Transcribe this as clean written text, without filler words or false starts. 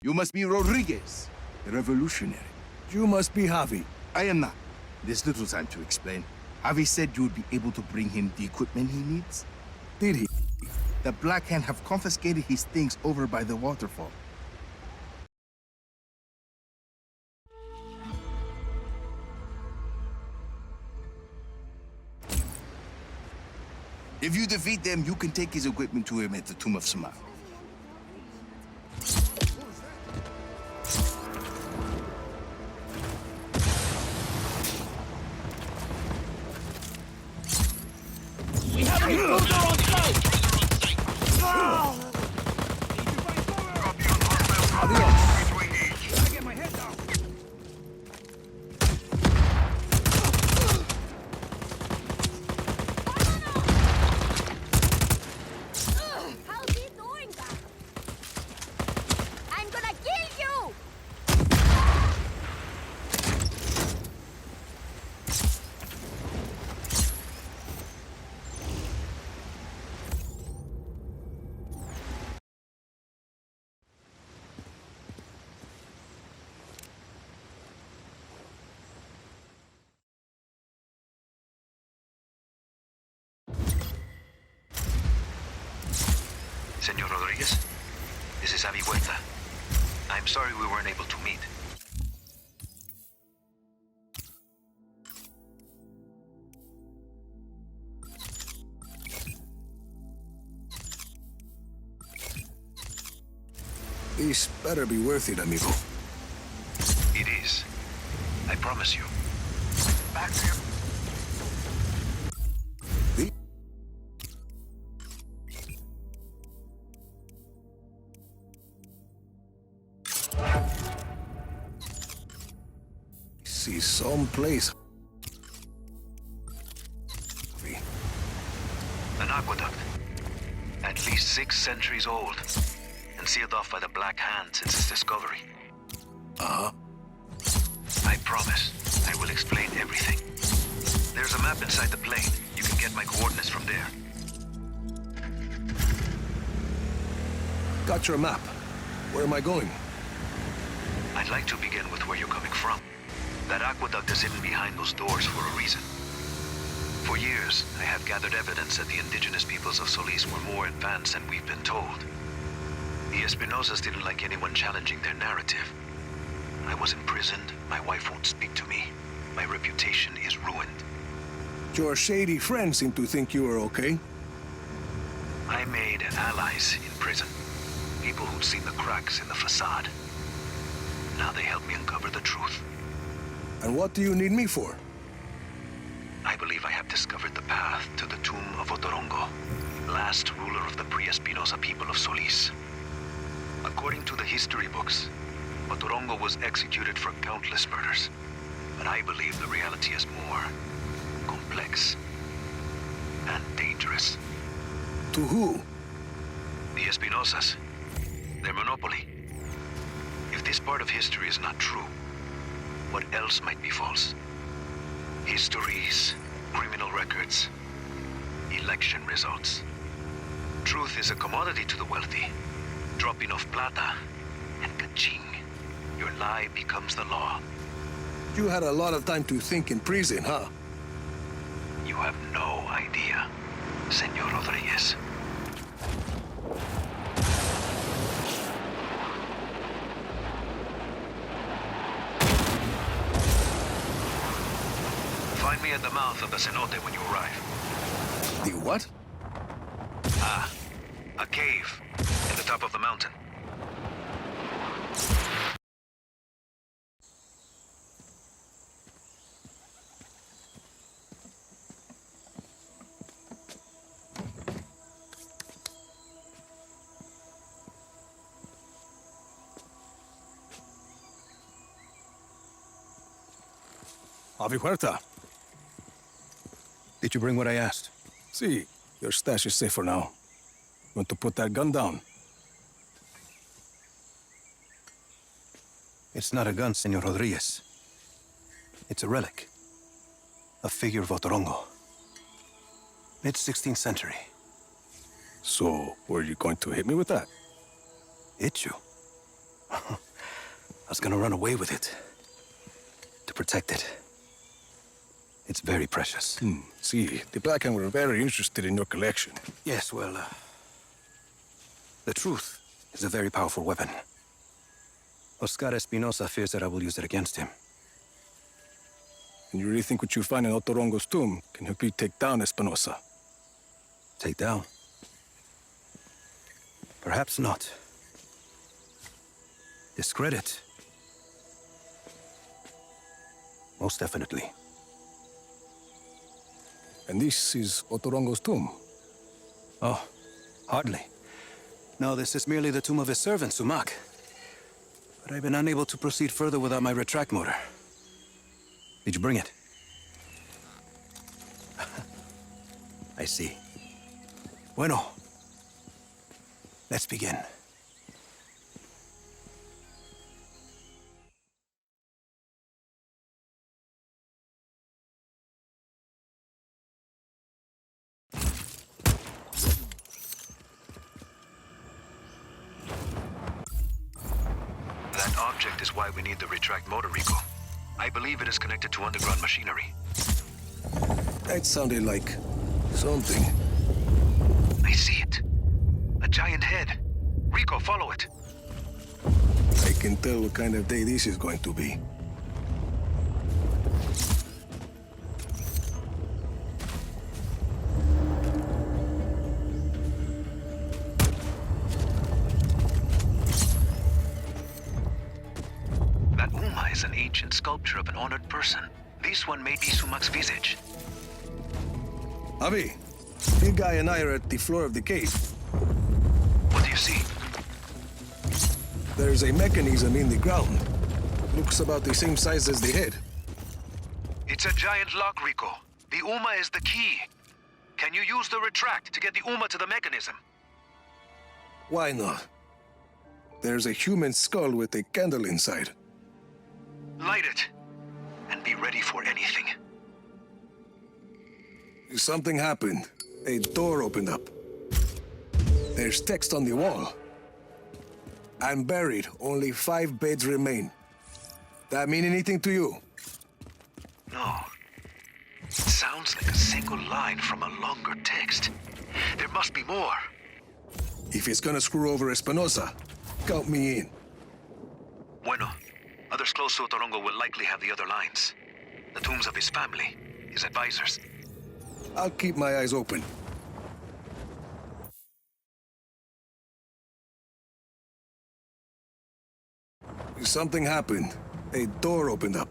You must be Rodriguez, the revolutionary. You must be Javi. I am not. There's little time to explain. Javi said you would be able to bring him the equipment he needs. Did he? The Black Hand have confiscated his things over by the waterfall. If you defeat them, you can take his equipment to him at the Tomb of Samar. We have an intruder on site! Gotta get my head down. How's he doing that? I'm gonna kill you! Senor Rodriguez, this is Javi. I'm sorry we weren't able to meet. This better be worth it, amigo. It is. I promise you. Back to you. See someplace. An aqueduct. At least 6 centuries old. And sealed off by the Black Hand since its discovery. Uh-huh. I promise. I will explain everything. There's a map inside the plane. You can get my coordinates from there. Got your map. Where am I going? I'd like to begin with where you're coming from. That aqueduct is hidden behind those doors for a reason. For years, I have gathered evidence that the indigenous peoples of Solis were more advanced than we've been told. The Espinosas didn't like anyone challenging their narrative. I was imprisoned, my wife won't speak to me, my reputation is ruined. Your shady friends seem to think you are okay. I made allies in prison. People who'd seen the cracks in the facade. Now they help me uncover the truth. And what do you need me for? I believe I have discovered the path to the tomb of Otorongo, last ruler of the pre-Espinosa people of Solis. According to the history books, Otorongo was executed for countless murders. But I believe the reality is more complex and dangerous. To who? The Espinosas. Their monopoly. If this part of history is not true, what else might be false? Histories, criminal records, election results. Truth is a commodity to the wealthy. Drop enough plata, and ka-ching. Your lie becomes the law. You had a lot of time to think in prison, huh? You have no idea, Senor Rodriguez. Find me at the mouth of the cenote when you arrive. The what? Ah, a cave at the top of the mountain. Javi Huerta. Did you bring what I asked? See, your stash is safe for now. Want to put that gun down? It's not a gun, Senor Rodriguez. It's a relic. A figure of Otorongo. Mid-16th century. So, were you going to hit me with that? Hit you? I was gonna run away with it. To protect it. It's very precious. See, the Black Hand were very interested in your collection. Yes, well, the truth is a very powerful weapon. Oscar Espinosa fears that I will use it against him. And you really think what you find in Otorongo's tomb can help you take down Espinosa? Take down? Perhaps not. Discredit? Most definitely. And this is Otorongo's tomb? Oh, hardly. No, this is merely the tomb of his servant, Sumak. But I've been unable to proceed further without my retract motor. Did you bring it? I see. Bueno. Let's begin. That object is why we need the retract motor, Rico. I believe it is connected to underground machinery. That sounded like something. I see it. A giant head. Rico, follow it. I can tell what kind of day this is going to be. That Uma is an ancient sculpture of an honored person. This one may be Sumak's visage. Javi, Big Guy and I are at the floor of the cave. What do you see? There's a mechanism in the ground. Looks about the same size as the head. It's a giant lock, Rico. The Uma is the key. Can you use the retract to get the Uma to the mechanism? Why not? There's a human skull with a candle inside. Light it. And be ready for anything. Something happened. A door opened up. There's text on the wall. I'm buried. Only 5 beds remain. That mean anything to you? No. It sounds like a single line from a longer text. There must be more. If it's gonna screw over Espinosa, count me in. Bueno. Others close to Otorongo will likely have the other lines. The tombs of his family, his advisors. I'll keep my eyes open. Something happened. A door opened up.